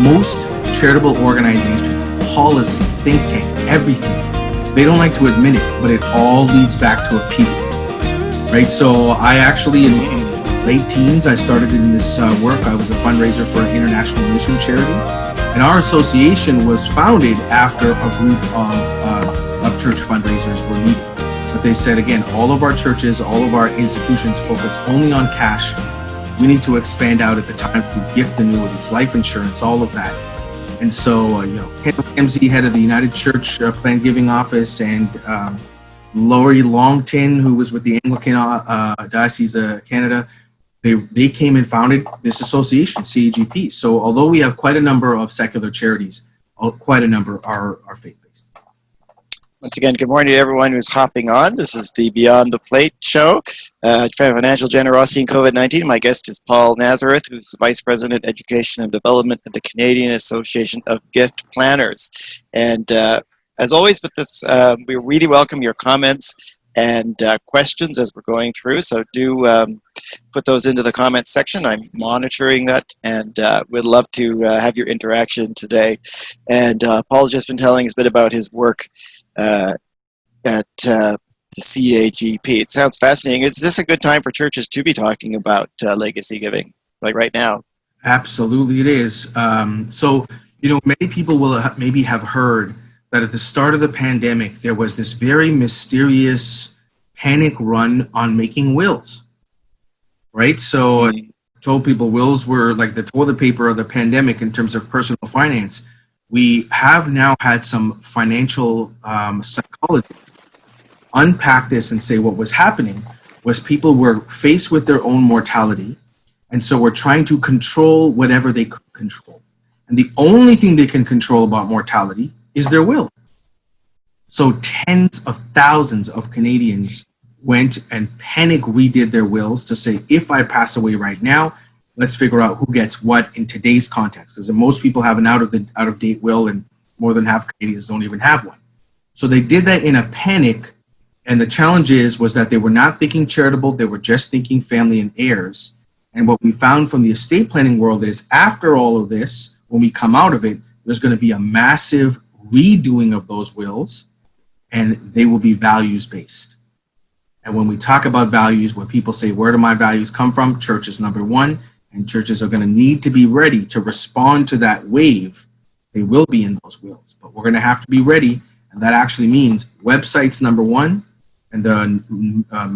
most charitable organizations, policy, think tank, everything, they don't like to admit it, but it all leads back to a people, right? So I actually, in late teens, I started in this work. I was a fundraiser for an international mission charity. And our association was founded after a group of church fundraisers were meeting. But they said, again, all of our churches, all of our institutions focus only on cash. We need to expand out at the time through gift annuities, life insurance, all of that. And so, Ken Ramsey, head of the United Church Planned Giving Office, and Laurie Longton, who was with the Anglican Diocese of Canada, they came and founded this association, CAGP. So although we have quite a number of secular charities, quite a number are faith-based. Once again, good morning to everyone who's hopping on. This is the Beyond the Plate show. Financial Generosity in COVID-19. My guest is Paul Nazareth, who's Vice President, Education and Development at the Canadian Association of Gift Planners. And as always with this, we really welcome your comments and questions as we're going through. So do put those into the comments section. I'm monitoring that, and we'd love to have your interaction today. And Paul's just been telling us a bit about his work at the CAGP. It sounds fascinating. Is this a good time for churches to be talking about legacy giving, like right now? Absolutely, it is. So, many people will maybe have heard that at the start of the pandemic, there was this very mysterious panic run on making wills, right? So I told people wills were like the toilet paper of the pandemic in terms of personal finance. We have now had some financial psychology unpack this and say what was happening was people were faced with their own mortality, and so we're trying to control whatever they could control. And the only thing they can control about mortality is their will. So tens of thousands of Canadians went and panic redid their wills to say, if I pass away right now, let's figure out who gets what in today's context. Because most people have an out of date will, and more than half Canadians don't even have one. So they did that in a panic, and the challenge was that they were not thinking charitable, they were just thinking family and heirs. And what we found from the estate planning world is after all of this, when we come out of it, there's going to be a massive redoing of those wills, and they will be values-based. And when we talk about values, when people say, where do my values come from? Church is number one, and churches are going to need to be ready to respond to that wave. They will be in those wills, but we're going to have to be ready, and that actually means websites number one, and the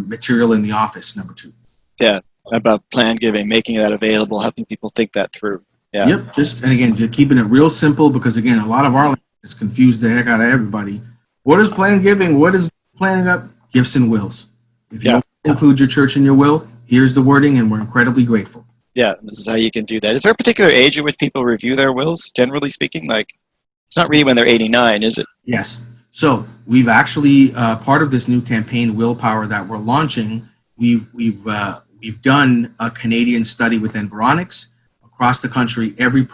material in the office number two. Yeah, about planned giving, making that available, helping people think that through. Yeah. Yep, and again, just keeping it real simple, because again, a lot of our language has confused the heck out of everybody. What is planned giving? What is planning up? Gifts and wills. If you don't include your church in your will, here's the wording, and we're incredibly grateful. Yeah, this is how you can do that. Is there a particular age at which people review their wills, generally speaking? Like, it's not really when they're 89, is it? Yes. So we've actually, part of this new campaign, Willpower, that we're launching, we've done a Canadian study with Environics across the country, every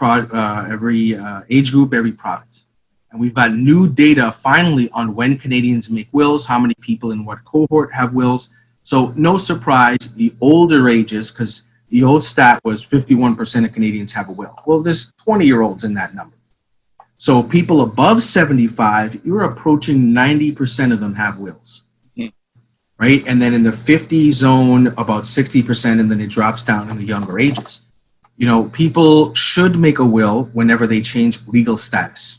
age group, every province. And we've got new data finally on when Canadians make wills, how many people in what cohort have wills. So no surprise, the older ages, because the old stat was 51% of Canadians have a will. Well, there's 20-year-olds in that number. So people above 75, you're approaching 90% of them have wills, right? And then in the 50 zone, about 60%, and then it drops down in the younger ages. People should make a will whenever they change legal status.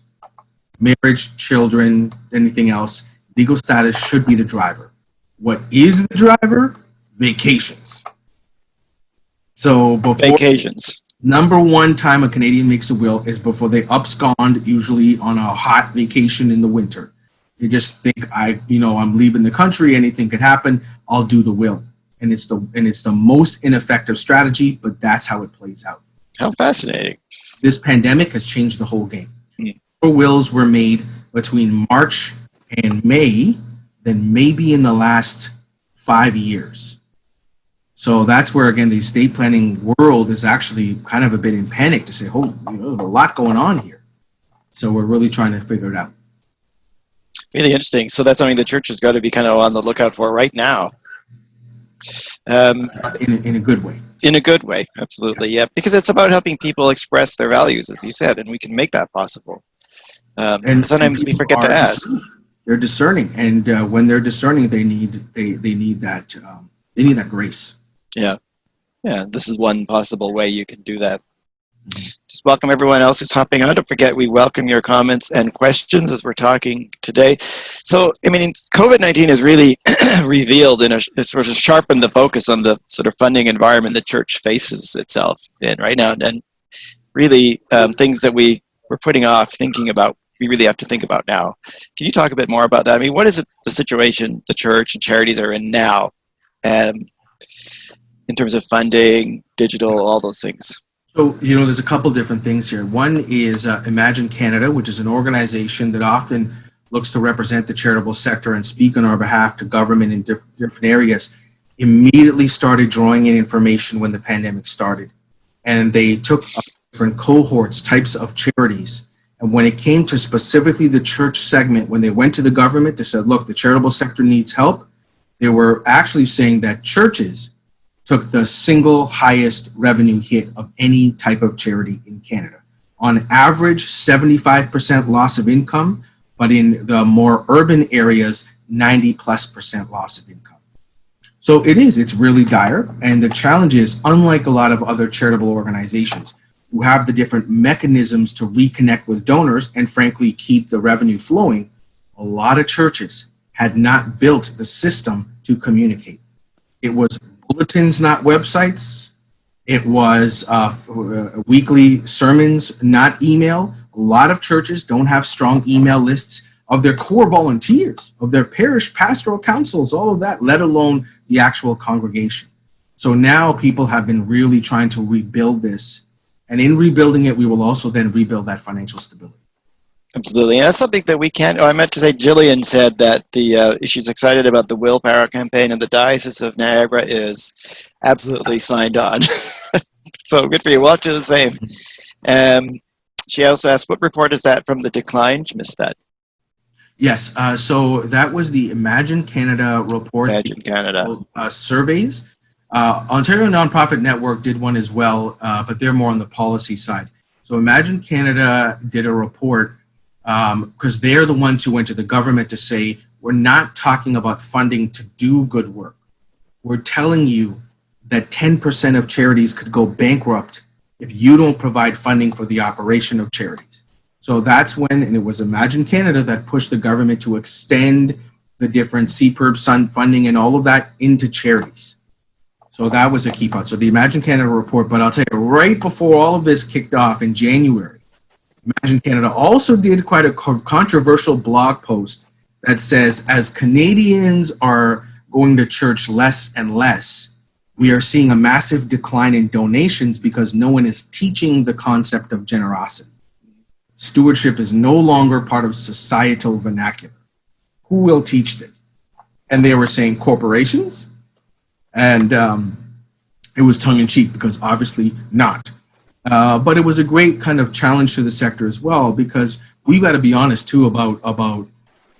Marriage, children, anything else, legal status should be the driver. What is the driver? Vacations. So vacations. Number one time a Canadian makes a will is before they abscond, usually on a hot vacation in the winter. They just think, I'm leaving the country, anything could happen, I'll do the will. And it's the most ineffective strategy, but that's how it plays out. How fascinating. This pandemic has changed the whole game. Wills were made between March and May than maybe in the last 5 years. So that's where, again, the estate planning world is actually kind of a bit in panic to say, there's a lot going on here. So we're really trying to figure it out. Really interesting. So that's something the church has got to be kind of on the lookout for right now. In a good way. In a good way, absolutely, yeah. Because it's about helping people express their values, as you said, and we can make that possible. And Sometimes we people forget to are ask. they're discerning, and when they're discerning, they need that grace. Yeah, yeah. This is one possible way you can do that. Just welcome everyone else who's hopping on. Don't forget, we welcome your comments and questions as we're talking today. So, I mean, COVID-19 has really revealed it's sort of sharpened the focus on the sort of funding environment the church faces itself in right now. And really things that we were putting off thinking about, we really have to think about now. Can you talk a bit more about that? I mean, what is it, the situation the church and charities are in now in terms of funding, digital, all those things? So, there's a couple different things here. One is Imagine Canada, which is an organization that often looks to represent the charitable sector and speak on our behalf to government in different areas, immediately started drawing in information when the pandemic started. And they took different cohorts, types of charities. And when it came to specifically the church segment, when they went to the government, they said, look, the charitable sector needs help. They were actually saying that churches took the single highest revenue hit of any type of charity in Canada. On average, 75% loss of income, but in the more urban areas, 90+% loss of income. So it's really dire. And the challenge is, unlike a lot of other charitable organizations who have the different mechanisms to reconnect with donors and frankly, keep the revenue flowing, a lot of churches had not built the system to communicate. It was bulletins, not websites. It was weekly sermons, not email. A lot of churches don't have strong email lists of their core volunteers, of their parish pastoral councils, all of that, let alone the actual congregation. So now people have been really trying to rebuild this. And in rebuilding it, we will also then rebuild that financial stability. Absolutely. And that's something that we can't, I meant to say, Jillian said that she's excited about the Willpower campaign, and the Diocese of Niagara is absolutely signed on. So good for you. We'll have to do the same. She also asked, what report is that from the decline? She missed that. Yes. So that was the Imagine Canada report. Imagine Canada. Surveys. Ontario Nonprofit Network did one as well, but they're more on the policy side. So Imagine Canada did a report because they're the ones who went to the government to say, we're not talking about funding to do good work. We're telling you that 10% of charities could go bankrupt if you don't provide funding for the operation of charities. So that's when, and it was Imagine Canada that pushed the government to extend the different CPIRB funding and all of that into charities. So that was a key part. So the Imagine Canada report, but I'll tell you, right before all of this kicked off in January, Imagine Canada also did quite a controversial blog post that says, as Canadians are going to church less and less, we are seeing a massive decline in donations because no one is teaching the concept of generosity. Stewardship is no longer part of societal vernacular. Who will teach this? And they were saying corporations, and it was tongue-in-cheek because obviously not. But it was a great kind of challenge to the sector as well, because we've got to be honest too about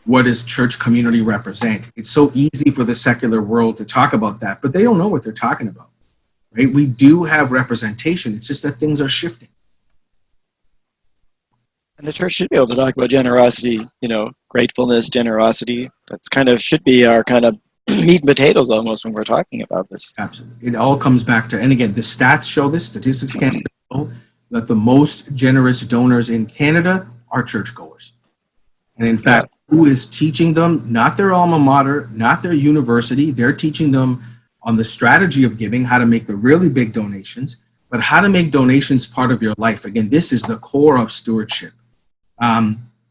what does church community represent. It's so easy for the secular world to talk about that, but they don't know what they're talking about, right? We do have representation. It's just that things are shifting. And the church should be able to talk about generosity, gratefulness, generosity. That's kind of should be our kind of meat and potatoes almost when we're talking about this. Absolutely. It all comes back to, and again, the stats show this, Statistics Canada show that the most generous donors in Canada are churchgoers. And in fact, who is teaching them? Not their alma mater, not their university. They're teaching them on the strategy of giving, how to make the really big donations, but how to make donations part of your life. Again, this is the core of stewardship.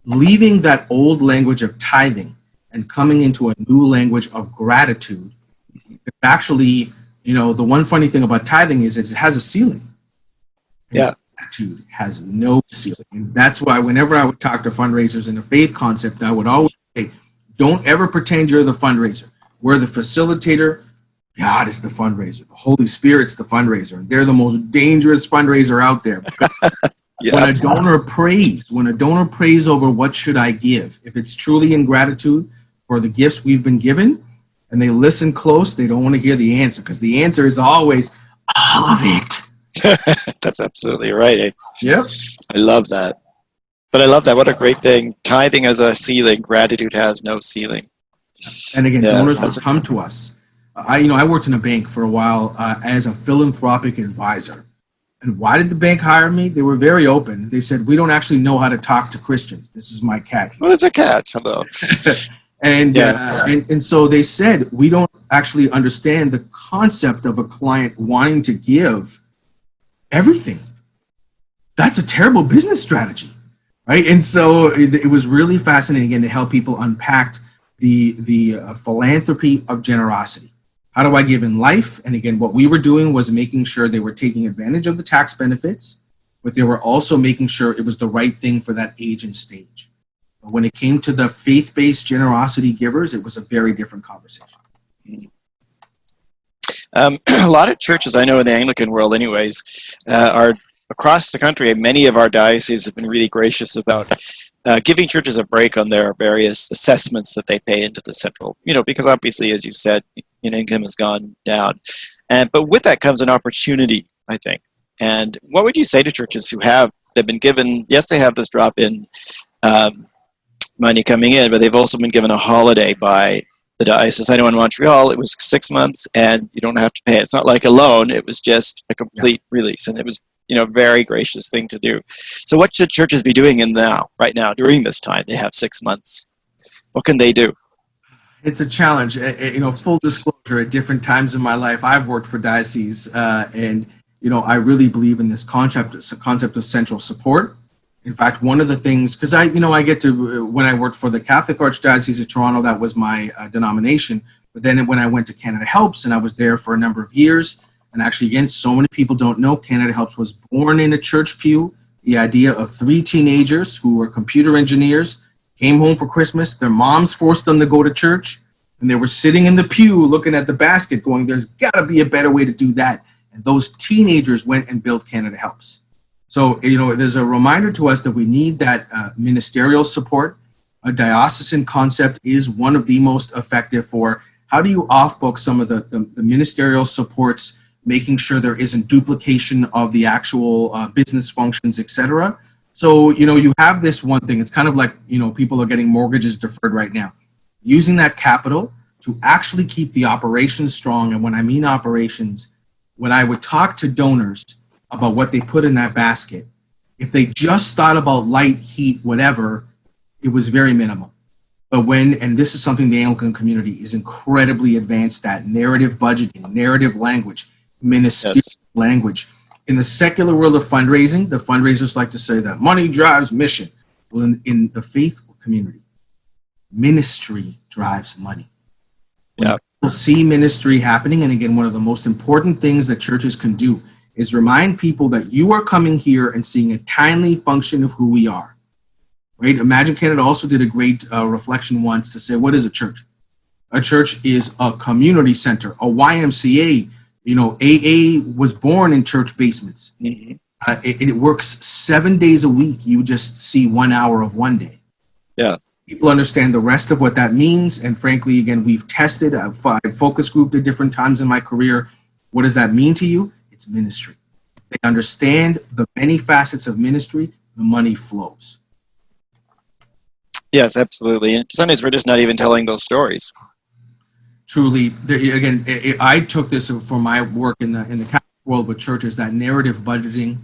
Leaving that old language of tithing and coming into a new language of gratitude. Actually, the one funny thing about tithing is it has a ceiling. Yeah. Gratitude has no ceiling. And that's why whenever I would talk to fundraisers in the faith concept, I would always say, don't ever pretend you're the fundraiser. We're the facilitator. God is the fundraiser. The Holy Spirit's the fundraiser. And they're the most dangerous fundraiser out there. Yeah, when a donor prays over what should I give, if it's truly in gratitude for the gifts we've been given, and they listen close, they don't want to hear the answer, because the answer is always, all of it. That's absolutely right. Yep. I love that. But I love that. What a great thing. Tithing has a ceiling. Gratitude has no ceiling. And again, Yeah, donors would come to us. I worked in a bank for a while as a philanthropic advisor. And why did the bank hire me? They were very open. They said, we don't actually know how to talk to Christians. This is my cat. Well, there's a cat. Hello. And so they said, we don't actually understand the concept of a client wanting to give everything. That's a terrible business strategy, right? And so it was really fascinating, again, to help people unpack the philanthropy of generosity. How do I give in life? And again, what we were doing was making sure they were taking advantage of the tax benefits, but they were also making sure it was the right thing for that age and stage. But when it came to the faith-based generosity givers, it was a very different conversation. A lot of churches, I know in the Anglican world anyways, are across the country, many of our dioceses have been really gracious about giving churches a break on their various assessments that they pay into the central, because obviously, as you said, income has gone down. But with that comes an opportunity, I think. And what would you say to churches who they've been given, yes, they have this drop in money coming in, but they've also been given a holiday by the diocese. I know in Montreal, it was 6 months and you don't have to pay. It's not like a loan. It was just a complete release. And it was, very gracious thing to do. So what should churches be doing right now, during this time? They have 6 months. What can they do? It's a challenge. Full disclosure, at different times in my life, I've worked for dioceses, and I really believe in this concept of central support. In fact, one of the things, because I get to, when I worked for the Catholic Archdiocese of Toronto, that was my denomination. But then when I went to Canada Helps, and I was there for a number of years, and actually, again, so many people don't know, Canada Helps was born in a church pew. The idea of 3 teenagers who were computer engineers came home for Christmas. Their moms forced them to go to church, and they were sitting in the pew looking at the basket going, there's got to be a better way to do that. And those teenagers went and built Canada Helps. So, there's a reminder to us that we need that ministerial support. A diocesan concept is one of the most effective for how do you off-book some of the ministerial supports, making sure there isn't duplication of the actual business functions, etc. So, you have this one thing. It's kind of like, people are getting mortgages deferred right now. Using that capital to actually keep the operations strong. And when I mean operations, when I would talk to donors about what they put in that basket, if they just thought about light, heat, whatever, it was very minimal. But and this is something the Anglican community is incredibly advanced at, narrative budgeting, narrative language, ministerial language. In the secular world of fundraising, the fundraisers like to say that money drives mission. Well, in the faith community, ministry drives money. When people see ministry happening, and again, one of the most important things that churches can do is remind people that you are coming here and seeing a timely function of who we are. Right? Imagine Canada also did a great reflection once to say, what is a church? A church is a community center, a YMCA. AA was born in church basements. Mm-hmm. It works 7 days a week. You just see 1 hour of one day. Yeah. People understand the rest of what that means. And frankly, again, we've tested a focus group at different times in my career. What does that mean to you? It's ministry. They understand the many facets of ministry. The money flows. Yes, absolutely. And sometimes we're just not even telling those stories. Truly, again, I took this from my work in the Catholic world with churches, that narrative budgeting,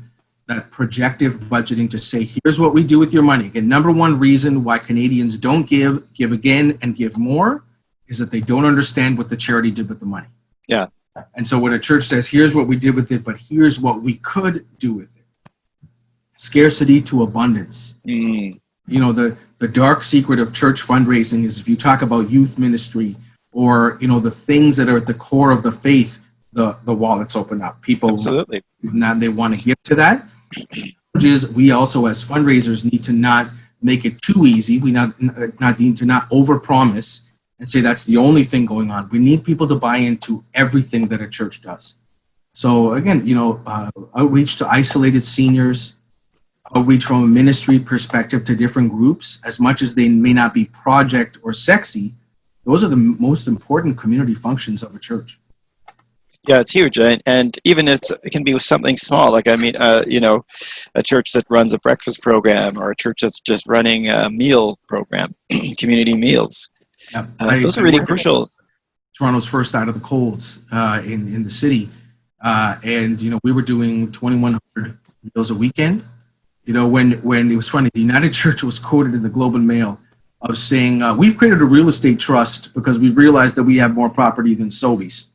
that projective budgeting to say, here's what we do with your money. Again, number one reason why Canadians don't give again, and give more is that they don't understand what the charity did with the money. Yeah. And so when a church says, here's what we did with it, but here's what we could do with it. Scarcity to abundance. Mm. The dark secret of church fundraising is if you talk about youth ministry or, the things that are at the core of the faith, the wallets open up. People, absolutely, now they want to give to that. We also, as fundraisers, need to not make it too easy. We need to not overpromise and say that's the only thing going on. We need people to buy into everything that a church does. So again, outreach to isolated seniors, outreach from a ministry perspective to different groups, as much as they may not be project or sexy, those are the most important community functions of a church. Yeah, it's huge, and even it can be something small. Like a church that runs a breakfast program, or a church that's just running a meal program, community meals. Yeah. Those are I really worked crucial. Toronto's first out of the colds in the city, and we were doing 2,100 meals a weekend. When it was funny, the United Church was quoted in the Globe and Mail of saying, "We've created a real estate trust because we realized that we have more property than Sobeys."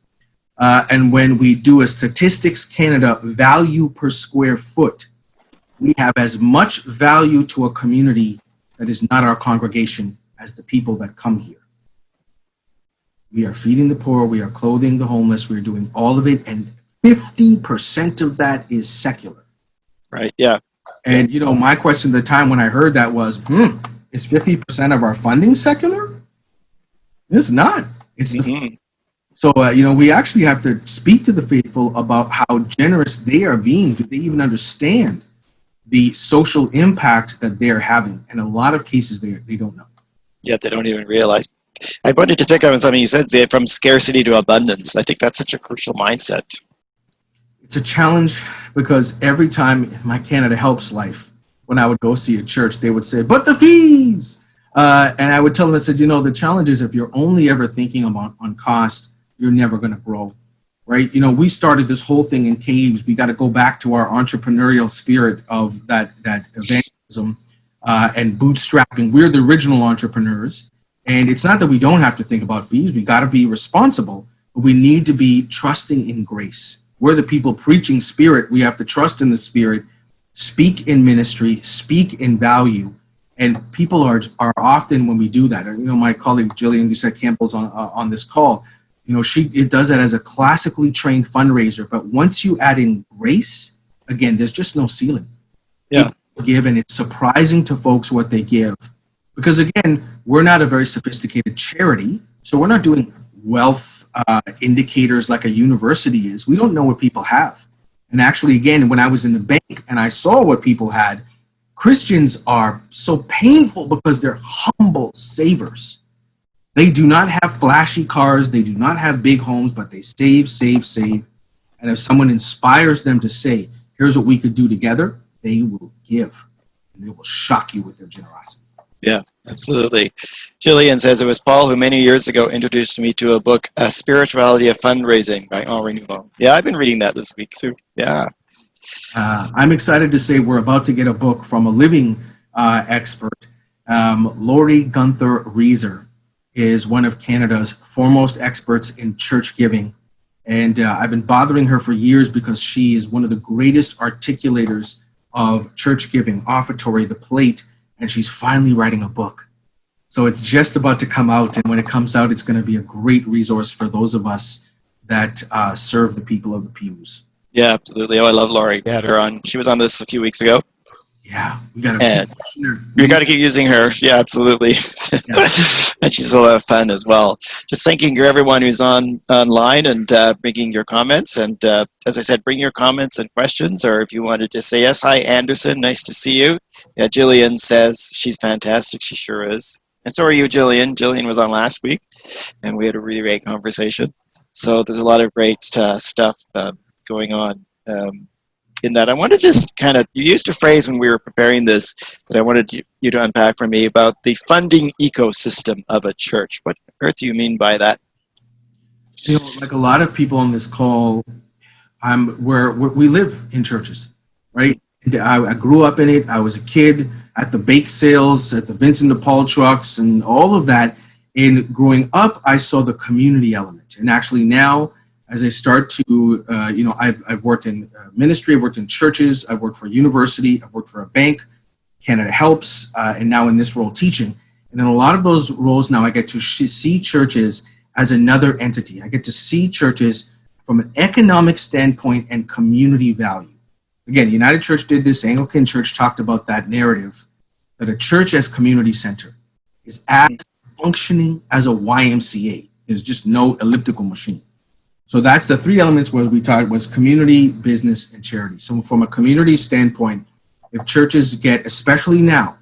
And when we do a Statistics Canada value per square foot, we have as much value to a community that is not our congregation as the people that come here. We are feeding the poor, we are clothing the homeless, we're doing all of it, and 50% of that is secular. Right, yeah. And, my question at the time when I heard that was, is 50% of our funding secular? It's not. It's the So, we actually have to speak to the faithful about how generous they are being. Do they even understand the social impact that they're having? And in a lot of cases, they don't know. Yeah, they don't even realize. I wanted to pick up on something you said, Zay, from scarcity to abundance. I think that's such a crucial mindset. It's a challenge because every time in my Canada Helps life, when I would go see a church, they would say, "But the fees!" And I would tell them, I said, the challenge is if you're only ever thinking about on cost, you're never going to grow, right? We started this whole thing in caves. We got to go back to our entrepreneurial spirit of that evangelism and bootstrapping. We're the original entrepreneurs. And it's not that we don't have to think about fees. We got to be responsible, but we need to be trusting in grace. We're the people preaching spirit. We have to trust in the spirit, speak in ministry, speak in value. And people are often, when we do that, my colleague Jillian Doucette Campbell's on this call, it does that as a classically trained fundraiser. But once you add in grace, again, there's just no ceiling. Yeah. People give, and it's surprising to folks what they give. Because again, we're not a very sophisticated charity, so we're not doing wealth indicators like a university is. We don't know what people have. And actually, again, when I was in the bank and I saw what people had, Christians are so painful because they're humble savers. They do not have flashy cars, they do not have big homes, but they save. And if someone inspires them to say, "Here's what we could do together," they will give. And they will shock you with their generosity. Yeah, absolutely. Jillian says, "It was Paul who many years ago introduced me to a book, Spirituality of Fundraising by Henri Nouveau." Yeah, I've been reading that this week too. Yeah. I'm excited to say we're about to get a book from a living expert. Lori Gunther Reeser is one of Canada's foremost experts in church giving. And I've been bothering her for years because she is one of the greatest articulators of church giving, offertory, the plate, and she's finally writing a book. So it's just about to come out, and when it comes out, it's going to be a great resource for those of us that serve the people of the pews. Yeah, absolutely. Oh, I love Laurie. We had her on. She was on this a few weeks ago. Yeah, we got to keep her. We got to keep using her. Yeah, absolutely. Yeah. And she's a lot of fun as well. Just thanking everyone who's online and bringing your comments. And as I said, bring your comments and questions, or if you wanted to say yes. Hi, Anderson. Nice to see you. Yeah, Jillian says she's fantastic. She sure is. And so are you, Jillian. Jillian was on last week, and we had a really great conversation. So there's a lot of great stuff going on. In that, I want to just you used a phrase when we were preparing this that I wanted you to unpack for me about the funding ecosystem of a church. What on earth do you mean by that? Like a lot of people on this call, we live in churches, right? I grew up in it. I was a kid at the bake sales, at the Vincent de Paul trucks, and all of that. And growing up, I saw the community element. And actually now, as I start to, I've worked in ministry, I've worked in churches, I've worked for a university, I've worked for a bank, Canada Helps, and now in this role teaching. And in a lot of those roles now, I get to see churches as another entity. I get to see churches from an economic standpoint and community value. Again, the United Church did this, Anglican Church talked about that narrative, that a church as community center is as functioning as a YMCA. There's just no elliptical machine. So that's the three elements where we talked was community, business, and charity. So from a community standpoint, if churches especially now,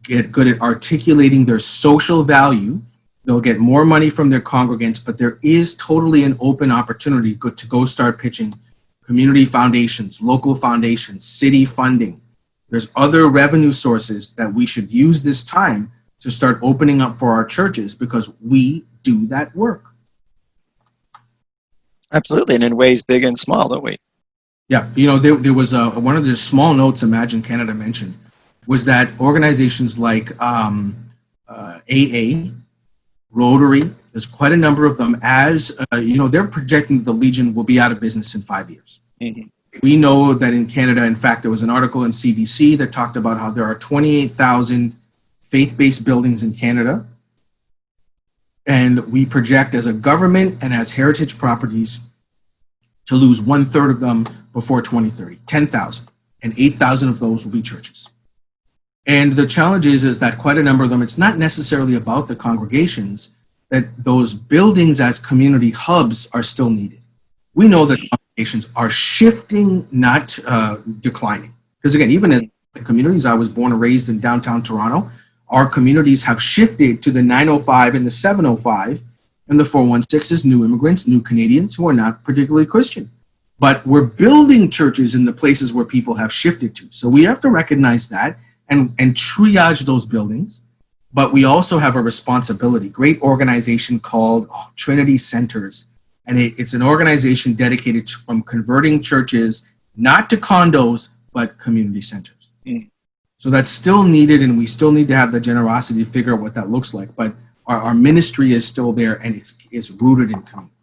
get good at articulating their social value They'll get more money from their congregants, but there is totally an open opportunity to go start pitching community foundations, local foundations, city funding. There's other revenue sources that we should use this time to start opening up for our churches, because we do that work. Absolutely, and in ways big and small, don't we? Yeah, there was one of the small notes Imagine Canada mentioned was that organizations like AA, Rotary, there's quite a number of them, as they're projecting the Legion will be out of business in 5 years. Mm-hmm. We know that in Canada, in fact, there was an article in CBC that talked about how there are 28,000 faith-based buildings in Canada. And we project as a government and as heritage properties to lose 1/3 of them before 2030, 10,000. And 8,000 of those will be churches. And the challenge is that quite a number of them, it's not necessarily about the congregations, that those buildings as community hubs are still needed. We know that congregations are shifting, not declining. Because again, even as the communities, I was born and raised in downtown Toronto, our communities have shifted to the 905 and the 705 and the 416 new immigrants, new Canadians who are not particularly Christian. But we're building churches in the places where people have shifted to. So we have to recognize that and triage those buildings. But we also have a responsibility. Great organization called Trinity Centers. And it's an organization dedicated from converting churches, not to condos, but community centers. Mm. So that's still needed, and we still need to have the generosity to figure out what that looks like. But our ministry is still there, and it's rooted in community.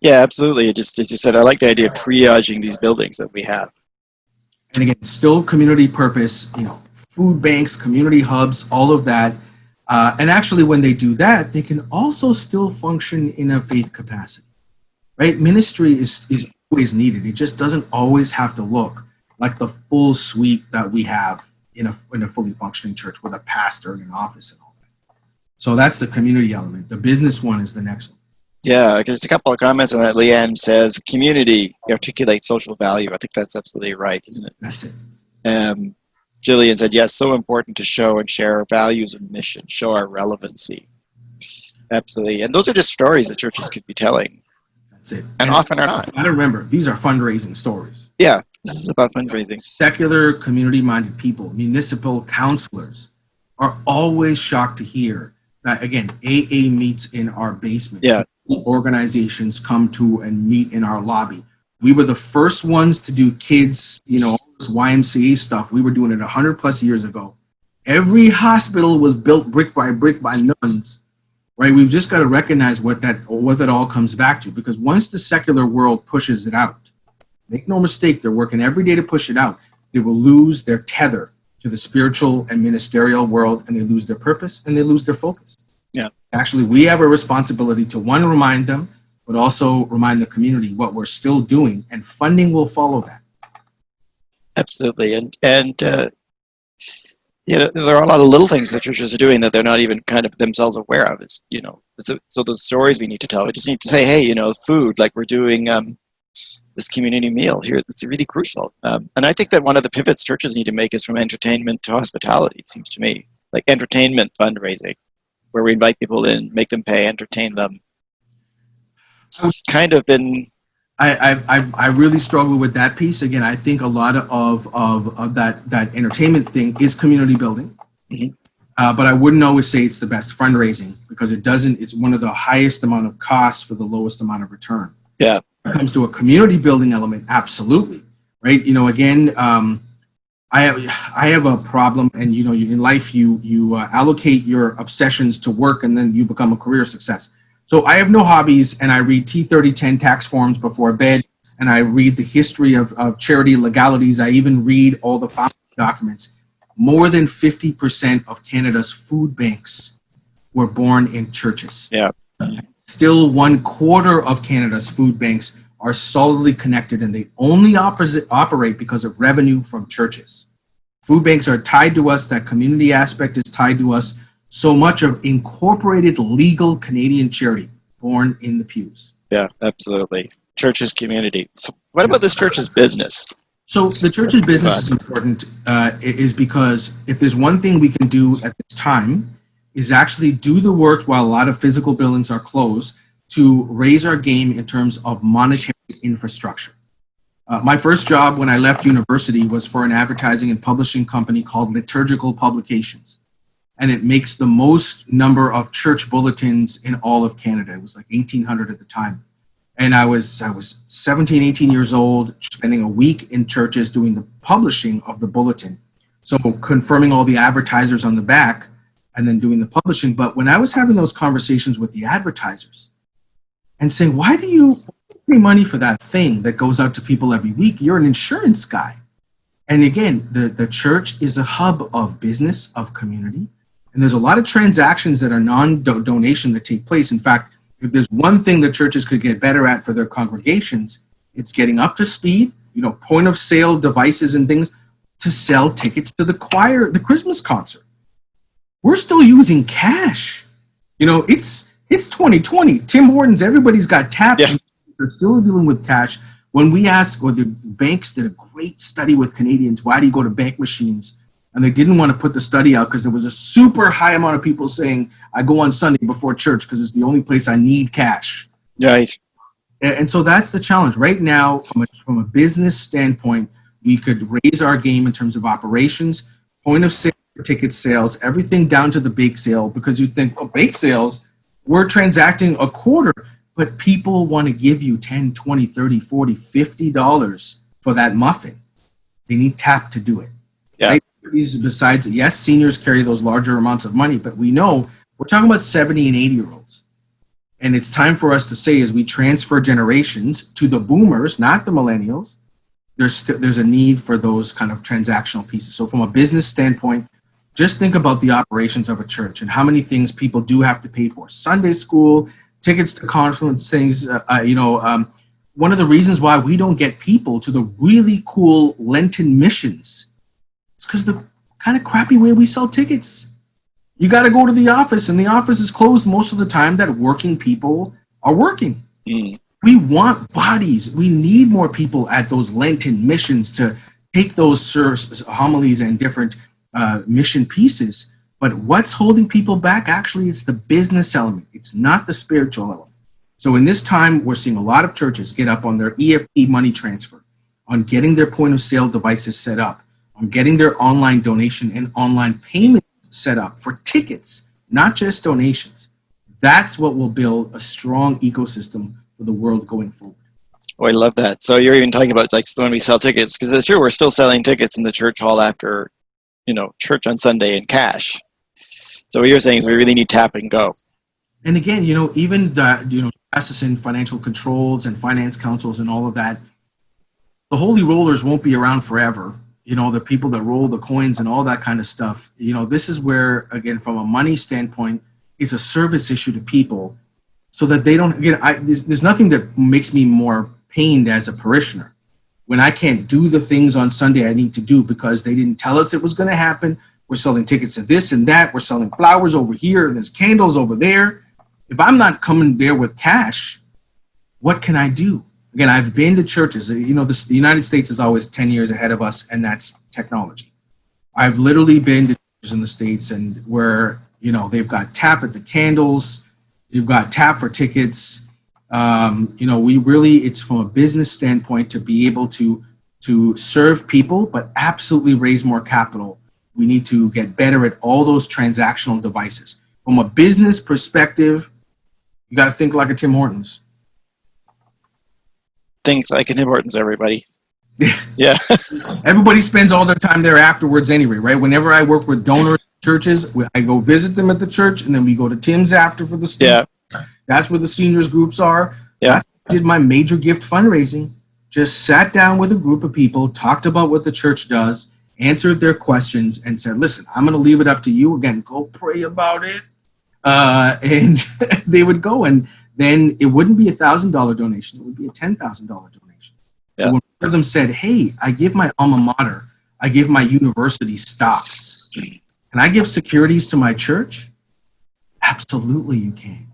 Yeah, absolutely. Just as you said, I like the idea of triaging these buildings that we have. And again, still community purpose, food banks, community hubs, all of that. And actually, when they do that, they can also still function in a faith capacity, right? Ministry is always needed. It just doesn't always have to look like the full suite that we have in a fully functioning church with a pastor and an office and all that. So that's the community element. The business one is the next one. Yeah, because a couple of comments on that. Leanne says, community articulates social value. I think that's absolutely right, isn't it? That's it. Jillian said, yes, so important to show and share our values and mission, show our relevancy. Absolutely. And those are just stories that churches could be telling. That's it. And often are not. I remember, these are fundraising stories. Yeah, this is about fundraising. Secular, community-minded people, municipal counselors are always shocked to hear that, again, AA meets in our basement. Yeah. Organizations come to and meet in our lobby. We were the first ones to do kids, all this YMCA stuff. We were doing it 100+ years ago. Every hospital was built brick by nuns, right? We've just got to recognize what that all comes back to, because once the secular world pushes it out, make no mistake, they're working every day to push it out. They will lose their tether to the spiritual and ministerial world, and they lose their purpose and they lose their focus. Yeah. Actually, we have a responsibility to, one, remind them, but also remind the community what we're still doing, and funding will follow that. Absolutely. And there are a lot of little things that churches are doing that they're not even kind of themselves aware of. So those stories we need to tell. We just need to say, hey, food, like we're doing this community meal here. It's really crucial. And I think that one of the pivots churches need to make is from entertainment to hospitality, it seems to me. Like entertainment fundraising, where we invite people in, make them pay, entertain them. It's kind of been... I really struggle with that piece. Again, I think a lot of that entertainment thing is community building. Mm-hmm. But I wouldn't always say it's the best fundraising, because it's one of the highest amount of costs for the lowest amount of return. Yeah. When it comes to a community building element, absolutely. Right. Again, I have a problem, and in life you allocate your obsessions to work, and then you become a career success. So I have no hobbies, and I read T3010 tax forms before bed, and I read the history of charity legalities. I even read all the founding documents. More than 50% of Canada's food banks were born in churches. Yeah. Still, 1/4 of Canada's food banks are solidly connected, and they only operate because of revenue from churches. Food banks are tied to us. That community aspect is tied to us. So much of incorporated legal Canadian charity born in the pews. Yeah, absolutely. Church's community. So what about this church's business? So the church's business is important is because if there's one thing we can do at this time is actually do the work while a lot of physical buildings are closed to raise our game in terms of monetary infrastructure. My first job when I left university was for an advertising and publishing company called Liturgical Publications. And it makes the most number of church bulletins in all of Canada. It was like 1,800 at the time. And I was 17, 18 years old, spending a week in churches doing the publishing of the bulletin. So confirming all the advertisers on the back and then doing the publishing. But when I was having those conversations with the advertisers and saying, why do you pay money for that thing that goes out to people every week? You're an insurance guy. And again, the church is a hub of business, of community. And there's a lot of transactions that are non-donation that take place. In fact, if there's one thing that churches could get better at for their congregations, it's getting up to speed, point of sale devices and things to sell tickets to the choir, the Christmas concert. We're still using cash. It's 2020. Tim Hortons, everybody's got tap. Yeah. They're still dealing with cash. When we ask, or the banks did a great study with Canadians, why do you go to bank machines? And they didn't want to put the study out because there was a super high amount of people saying, I go on Sunday before church because it's the only place I need cash. Right. And so that's the challenge. Right now, from a business standpoint, we could raise our game in terms of operations, point of sale, ticket sales, everything down to the bake sale, because you think, well, bake sales, we're transacting a quarter, but people want to give you $10, $20, $30, $40, $50 for that muffin. They need tap to do it. Yeah. Right? Besides, yes, seniors carry those larger amounts of money, but we know we're talking about 70 and 80-year-olds. And it's time for us to say, as we transfer generations to the boomers, not the millennials, there's a need for those kind of transactional pieces. So from a business standpoint, just think about the operations of a church and how many things people do have to pay for. Sunday school, tickets to conference things. One of the reasons why we don't get people to the really cool Lenten missions is because the kind of crappy way we sell tickets. You got to go to the office, and the office is closed most of the time that working people are working. We want bodies. We need more people at those Lenten missions to take those homilies and different mission pieces. But what's holding people back? Actually, it's the business element. It's not the spiritual element. So in this time, we're seeing a lot of churches get up on their EFT money transfer, on getting their point of sale devices set up, on getting their online donation and online payment set up for tickets, not just donations. That's what will build a strong ecosystem for the world going forward. Oh, I love that. So you're even talking about like when we sell tickets, because it's true, we're still selling tickets in the church hall after, church on Sunday in cash. So what you're saying is we really need tap and go. And again, even the, diocesan financial controls and finance councils and all of that, the holy rollers won't be around forever. The people that roll the coins and all that kind of stuff. This is where, again, from a money standpoint, it's a service issue to people so that they don't, there's nothing that makes me more pained as a parishioner when I can't do the things on Sunday I need to do because they didn't tell us it was going to happen. We're selling tickets to this and that. We're selling flowers over here and there's candles over there. If I'm not coming there with cash, what can I do? Again, I've been to churches. The United States is always 10 years ahead of us, and that's technology. I've literally been to churches in the States and where, they've got tap at the candles, you've got tap for tickets. It's from a business standpoint to be able to serve people, but absolutely raise more capital. We need to get better at all those transactional devices. From a business perspective, you got to think like a Tim Hortons. Think like an Tim Hortons, everybody. Yeah. Everybody spends all their time there afterwards anyway, right? Whenever I work with donor churches, I go visit them at the church, and then we go to Tim's after for the students. Yeah. That's where the seniors groups are. Yeah. I did my major gift fundraising. Just sat down with a group of people, talked about what the church does, answered their questions, and said, listen, I'm going to leave it up to you. Again, go pray about it. And they would go, and then it wouldn't be $1,000 donation. It would be a $10,000 donation. Yeah. When one of them said, hey, I give my alma mater, I give my university stocks. Can I give securities to my church? Absolutely you can.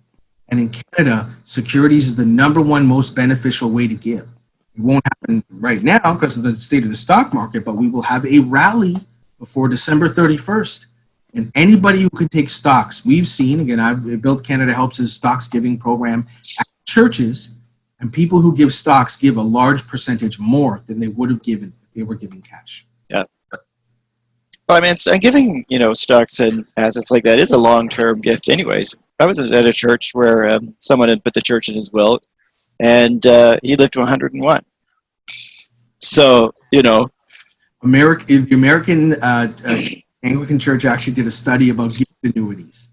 And in Canada, securities is the number one most beneficial way to give. It won't happen right now because of the state of the stock market, but we will have a rally before December 31st. And anybody who could take stocks, we've seen, again, I've built Canada Helps' stocks giving program at churches, and people who give stocks give a large percentage more than they would have given if they were giving cash. Yeah. Well, I mean, giving, stocks and assets like that is a long-term gift anyways. I was at a church where someone had put the church in his will, and he lived to 101. So, the American Anglican Church actually did a study about gift annuities,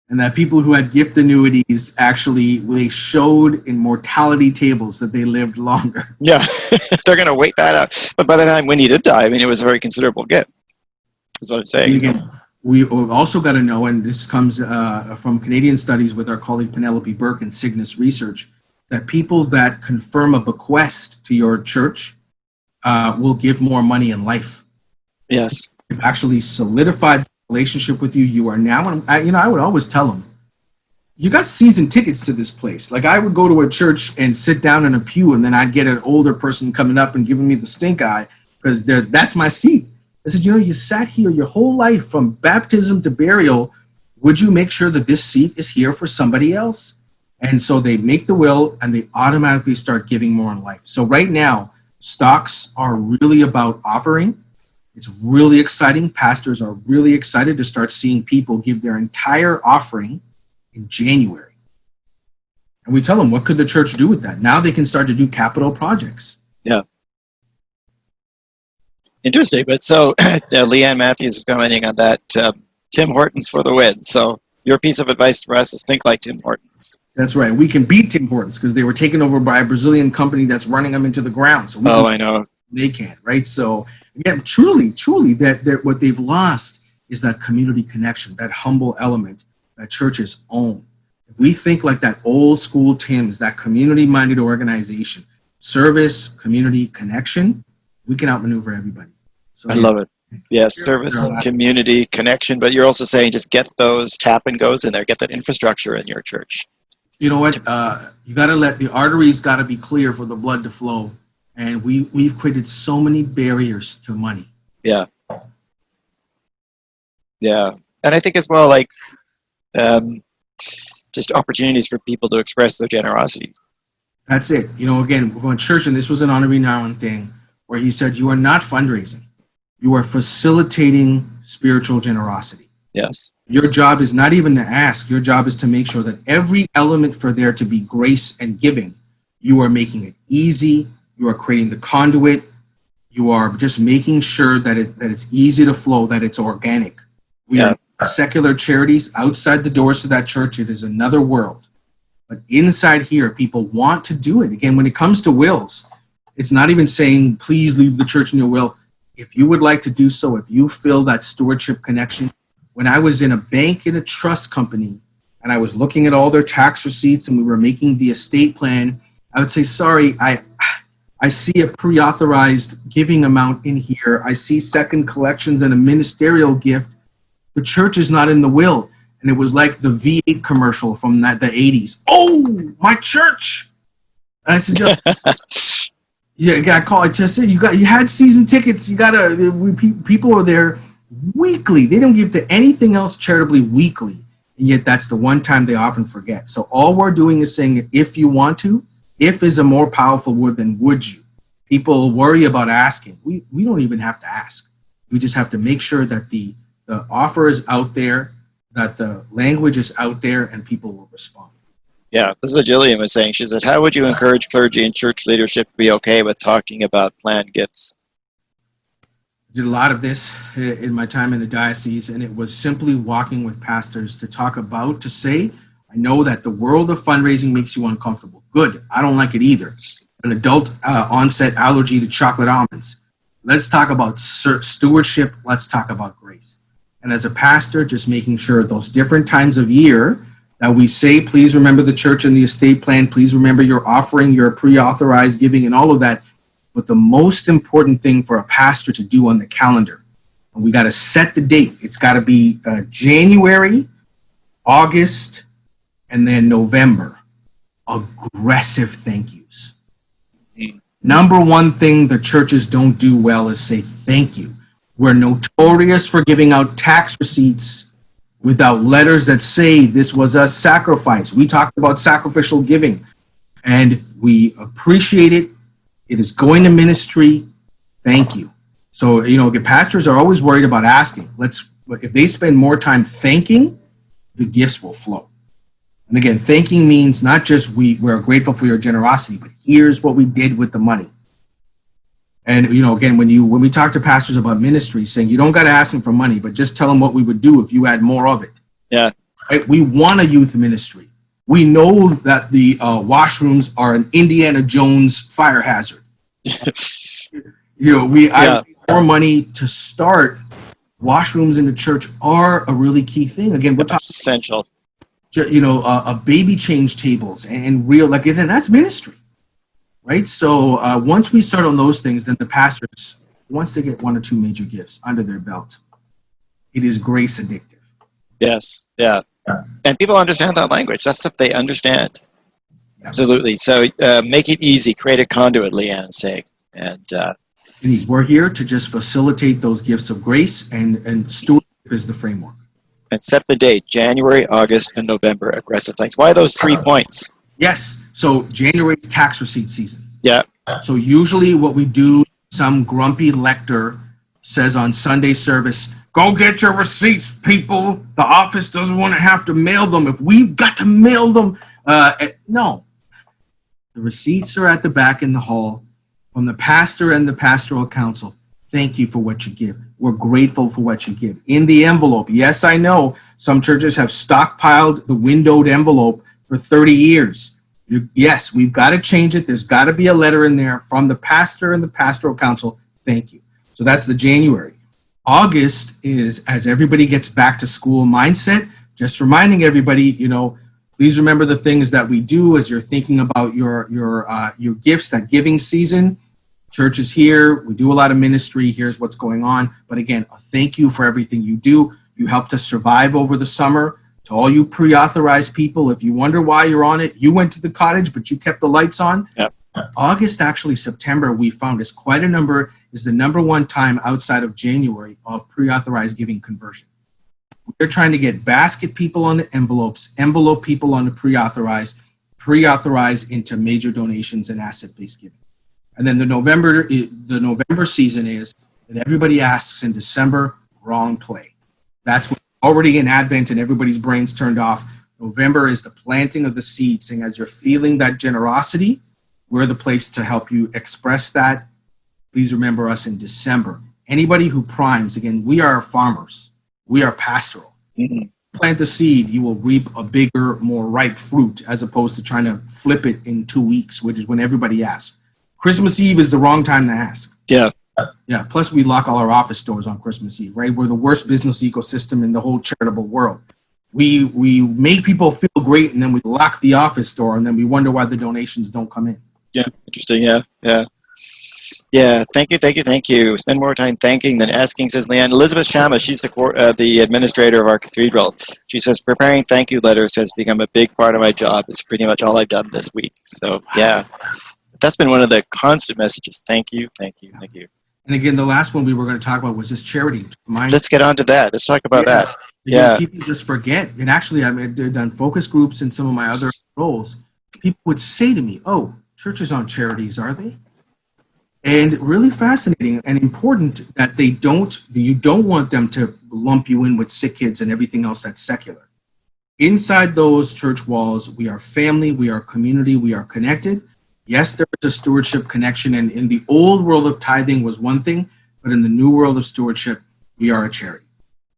and that people who had gift annuities actually, they showed in mortality tables that they lived longer. Yeah, they're going to wait that out. But by the time when he did die, I mean, it was a very considerable gift. That's what I'm saying. Again, we also got to know, and this comes from Canadian studies with our colleague Penelope Burke and Cygnus Research, that people that confirm a bequest to your church will give more money in life. Yes. You've actually solidified the relationship with you. You are now, I would always tell them, you got season tickets to this place. Like, I would go to a church and sit down in a pew, and then I'd get an older person coming up and giving me the stink eye because that's my seat. I said, you sat here your whole life from baptism to burial. Would you make sure that this seat is here for somebody else? And so they make the will, and they automatically start giving more in life. So right now, stocks are really about offering. It's really exciting. Pastors are really excited to start seeing people give their entire offering in January. And we tell them, what could the church do with that? Now they can start to do capital projects. Yeah. Interesting. But so Leanne Matthews is commenting on that. Tim Hortons for the win. So your piece of advice for us is think like Tim Hortons. That's right. We can beat Tim Hortons because they were taken over by a Brazilian company that's running them into the ground. So I know. They can't, right? So again, truly, that what they've lost is that community connection, that humble element that churches own. If we think like that old school Tim's, that community-minded organization, service, community, connection, we can outmaneuver everybody. So I love it. Yes, service, community, connection, but you're also saying just get those tap and goes in there, get that infrastructure in your church. You know what? You got to let the arteries got to be clear for the blood to flow. And we've created so many barriers to money. Yeah. Yeah. And I think as well, like, just opportunities for people to express their generosity. That's it. Again, we're going to church, and this was an Honorary Nouwen thing where he said, you are not fundraising. You are facilitating spiritual generosity. Yes. Your job is not even to ask. Your job is to make sure that every element for there to be grace and giving, you are making it easy. You are creating the conduit. You are just making sure that it's easy to flow, that it's organic. We are secular charities outside the doors to that church. It is another world. But inside here, people want to do it. Again, when it comes to wills, it's not even saying, please leave the church in your will. If you would like to do so, if you feel that stewardship connection. When I was in a bank in a trust company and I was looking at all their tax receipts and we were making the estate plan, I would say, sorry, I see a pre-authorized giving amount in here. I see second collections and a ministerial gift. The church is not in the will. And it was like the V8 commercial from the 80s. Oh, my church. And I said, I call it. Just said, you had season tickets. People are there weekly. They don't give to anything else charitably weekly. And yet that's the one time they often forget. So all we're doing is saying, if you want to, if is a more powerful word than would you. People worry about asking. We don't even have to ask. We just have to make sure that the offer is out there, that the language is out there, and people will respond. Yeah, this is what Jillian was saying. She said, how would you encourage clergy and church leadership to be okay with talking about planned gifts? I did a lot of this in my time in the diocese, and it was simply walking with pastors to say, I know that the world of fundraising makes you uncomfortable. Good. I don't like it either. An adult onset allergy to chocolate almonds. Let's talk about stewardship. Let's talk about grace. And as a pastor, just making sure those different times of year that we say, please remember the church and the estate plan. Please remember your offering, your pre-authorized giving, and all of that. But the most important thing for a pastor to do on the calendar, and we got to set the date. It's got to be January, August, and then November. Aggressive thank yous. Number one thing the churches don't do well is say thank you. We're notorious for giving out tax receipts without letters that say this was a sacrifice. We talked about sacrificial giving, and we appreciate it. It is going to ministry. Thank you. So, pastors are always worried about asking. If they spend more time thanking, the gifts will flow. And again, thanking means not just we're grateful for your generosity, but here's what we did with the money. And, again, when we talk to pastors about ministry, saying you don't got to ask them for money, but just tell them what we would do if you had more of it. Yeah. Right? We want a youth ministry. We know that the washrooms are an Indiana Jones fire hazard. I need more money to start. Washrooms in the church are a really key thing. Again, we're talking essential. A baby change tables and then that's ministry, right? So once we start on those things, then the pastors, once they get one or two major gifts under their belt, it is grace addictive. Yes, yeah. And people understand that language. That's stuff they understand. Yeah. Absolutely. So make it easy. Create a conduit, Leanne's saying. And we're here to just facilitate those gifts of grace, and stewardship is the framework. And set the date, January, August, and November, aggressive thanks. Why those 3 points? Yes. So January is tax receipt season. Yeah. So usually what we do, some grumpy lector says on Sunday service, go get your receipts, people. The office doesn't want to have to mail them. If we've got to mail them. No. The receipts are at the back in the hall from the pastor and the pastoral council. Thank you for what you give. We're grateful for what you give. In the envelope, yes, I know some churches have stockpiled the windowed envelope for 30 years. Yes, we've got to change it. There's got to be a letter in there from the pastor and the pastoral council. Thank you. So that's the January. August is as everybody gets back to school mindset, just reminding everybody, please remember the things that we do as you're thinking about your gifts, that giving season. Church is here. We do a lot of ministry. Here's what's going on. But again, a thank you for everything you do. You helped us survive over the summer. To all you pre-authorized people, if you wonder why you're on it, you went to the cottage, but you kept the lights on. Yep. August, actually September, we found is the number one time outside of January of pre-authorized giving conversion. We're trying to get basket people on the envelopes, envelope people on the pre-authorized into major donations and asset-based giving. And then the November season is that everybody asks in December, wrong play. That's when already in Advent and everybody's brains turned off. November is the planting of the seed, saying as you're feeling that generosity, we're the place to help you express that. Please remember us in December. Anybody who primes, again, we are farmers. We are pastoral. Mm-hmm. Plant the seed, you will reap a bigger, more ripe fruit, as opposed to trying to flip it in 2 weeks, which is when everybody asks. Christmas Eve is the wrong time to ask. Yeah. Yeah. Plus, we lock all our office doors on Christmas Eve, right? We're the worst business ecosystem in the whole charitable world. We make people feel great, and then we lock the office door, and then we wonder why the donations don't come in. Yeah. Interesting. Yeah. Thank you. Spend more time thanking than asking, says Leanne. Elizabeth Shama, she's the administrator of our cathedral. She says, preparing thank you letters has become a big part of my job. It's pretty much all I've done this week. So, yeah. That's been one of the constant messages. Thank you. And again, the last one we were going to talk about was this charity. Let's get on to that. Let's talk about that. Yeah. People just forget. And actually, I've done focus groups in some of my other roles. People would say to me, oh, churches aren't charities, are they? And really fascinating and important that you don't want them to lump you in with sick kids and everything else that's secular. Inside those church walls, we are family, we are community, we are connected. Yes, there is a stewardship connection, and in the old world of tithing was one thing, but in the new world of stewardship, we are a charity.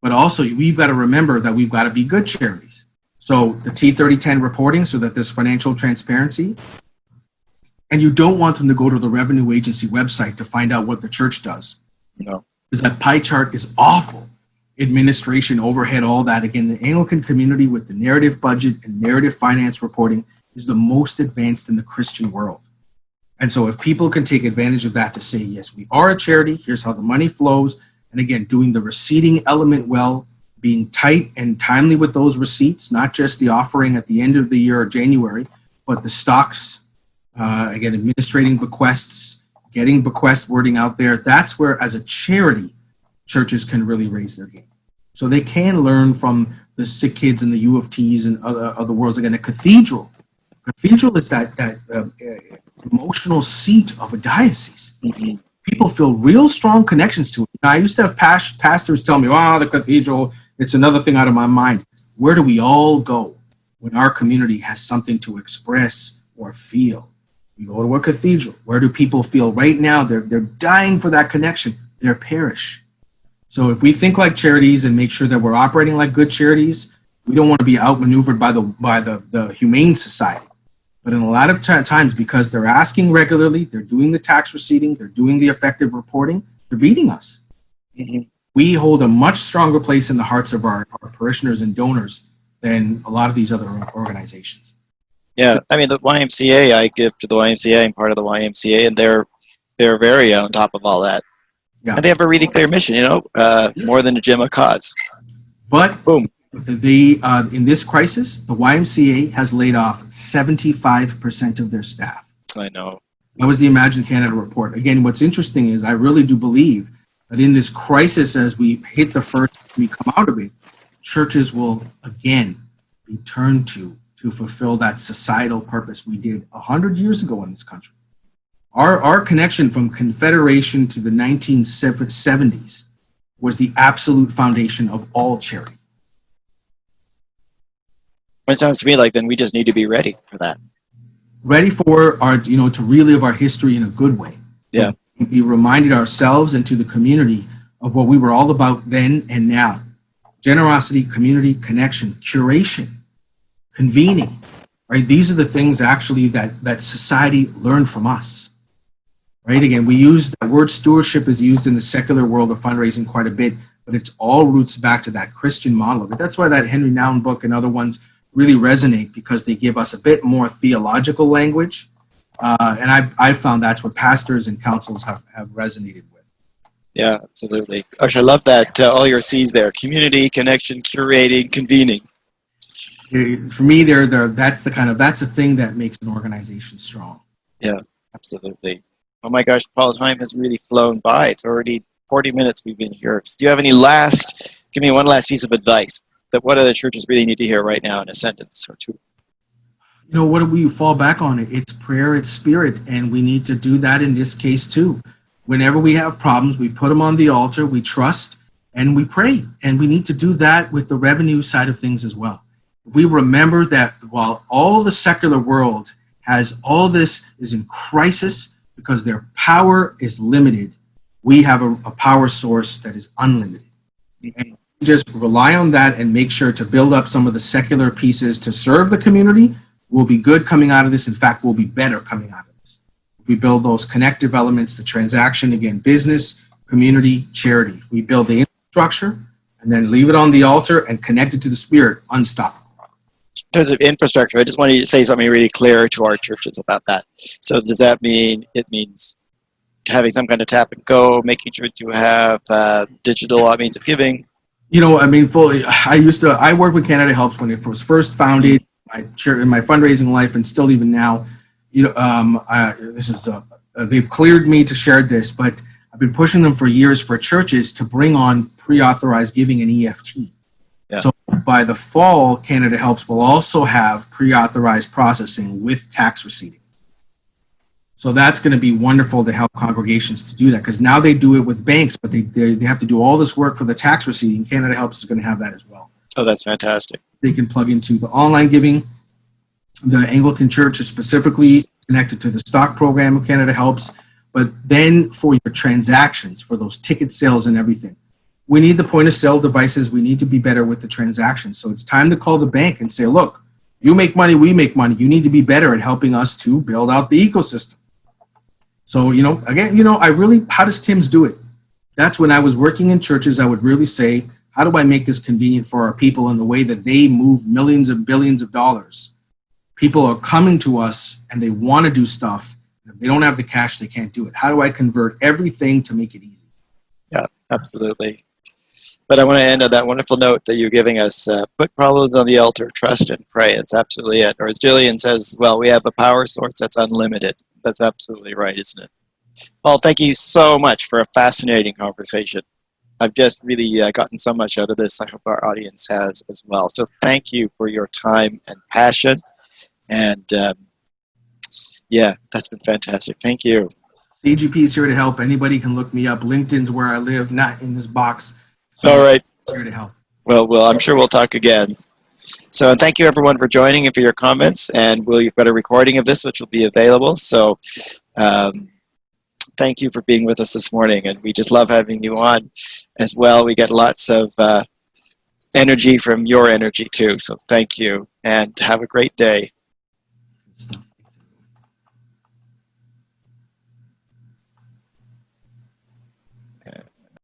But also, we've got to remember that we've got to be good charities. So the T3010 reporting, so that there's financial transparency, and you don't want them to go to the revenue agency website to find out what the church does. No. Because that pie chart is awful. Administration, overhead, all that. Again, the Anglican community with the narrative budget and narrative finance reporting is the most advanced in the Christian world. And so if people can take advantage of that to say, yes, we are a charity, here's how the money flows, and again, doing the receipting element well, being tight and timely with those receipts, not just the offering at the end of the year or January, but the stocks, again, administrating bequests, getting bequest wording out there. That's where, as a charity, churches can really raise their game. So they can learn from the sick kids and the U of T's and other worlds. Again, a cathedral. Cathedral is that emotional seat of a diocese. Mhm. People feel real strong connections to it. Now, I used to have pastors tell me, "Oh, the cathedral, it's another thing out of my mind." Where do we all go when our community has something to express or feel? We go to a cathedral. Where do people feel right now? They're dying for that connection. Their parish. So if we think like charities and make sure that we're operating like good charities, we don't want to be outmaneuvered by the humane society. But in a lot of times, because they're asking regularly, they're doing the tax receipting, they're doing the effective reporting, they're beating us. Mhm. We hold a much stronger place in the hearts of our parishioners and donors than a lot of these other organizations. Yeah, I mean the YMCA. I give to the YMCA. I'm part of the YMCA, and they're very on top of all that. Yeah. And they have a really clear mission. More than a gym, a cause. But Boom. In this crisis, the YMCA has laid off 75% of their staff. I know. That was the Imagine Canada report. Again, what's interesting is I really do believe that in this crisis, as we hit the first, we come out of it, churches will again be turned to fulfill that societal purpose we did 100 years ago in this country. Our connection from Confederation to the 1970s was the absolute foundation of all charity. It sounds to me like then we just need to be ready for that. Ready for our, to relive our history in a good way. Yeah. Be reminded ourselves and to the community of what we were all about then and now. Generosity, community, connection, curation, convening, right? These are the things actually that society learned from us, right? Again, we use the word stewardship is used in the secular world of fundraising quite a bit, but it's all roots back to that Christian model of it. That's why that Henry Nouwen book and other ones really resonate, because they give us a bit more theological language. And I've found that's what pastors and councils have resonated with. Yeah, absolutely. Gosh, I love that. All your C's there: community, connection, curating, convening. For me, that's the thing that makes an organization strong. Yeah, absolutely. Oh my gosh, Paul, time has really flown by. It's already 40 minutes we've been here. Do you have any give me one last piece of advice that what other churches really need to hear right now in a sentence or two? What do we fall back on? It's prayer, it's spirit, and we need to do that in this case too. Whenever we have problems, we put them on the altar, we trust, and we pray. And we need to do that with the revenue side of things as well. We remember that while all the secular world has all this is in crisis because their power is limited, we have a power source that is unlimited. And just rely on that and make sure to build up some of the secular pieces to serve the community. We'll be good coming out of this. In fact, we'll be better coming out of this. If we build those connective elements, the transaction, again, business, community, charity. If we build the infrastructure and then leave it on the altar and connect it to the spirit, unstoppable. In terms of infrastructure, I just wanted to say something really clear to our churches about that. So does that mean it means having some kind of tap and go, making sure to have digital means of giving? Fully. I worked with Canada Helps when it was first founded. My church, in my fundraising life, and still even now, they've cleared me to share this, but I've been pushing them for years for churches to bring on pre-authorized giving and EFT. Yeah. So by the fall, Canada Helps will also have pre-authorized processing with tax receipting. So that's going to be wonderful to help congregations to do that, because now they do it with banks, but they have to do all this work for the tax receipting. Canada Helps is going to have that as well. Oh, that's fantastic. They can plug into the online giving. The Anglican Church is specifically connected to the stock program of Canada Helps. But then for your transactions, for those ticket sales and everything, we need the point of sale devices. We need to be better with the transactions. So it's time to call the bank and say, look, you make money, we make money. You need to be better at helping us to build out the ecosystem. So, how does Tim's do it? That's when I was working in churches, I would really say, how do I make this convenient for our people in the way that they move millions and billions of dollars? People are coming to us and they want to do stuff. If they don't have the cash, they can't do it. How do I convert everything to make it easy? Yeah, absolutely. But I want to end on that wonderful note that you're giving us. Put problems on the altar, trust and pray. It's absolutely it. Or as Jillian says, well, we have a power source that's unlimited. That's absolutely right, isn't it? Paul, thank you so much for a fascinating conversation. I've just really gotten so much out of this. I hope our audience has as well. So thank you for your time and passion. And yeah, that's been fantastic. Thank you. CGP is here to help. Anybody can look me up. LinkedIn's where I live, not in this box. All right. Here to help. Well, I'm sure we'll talk again. So thank you everyone for joining and for your comments. And we've got a recording of this, which will be available. So thank you for being with us this morning. And we just love having you on as well. We get lots of energy from your energy too. So thank you and have a great day.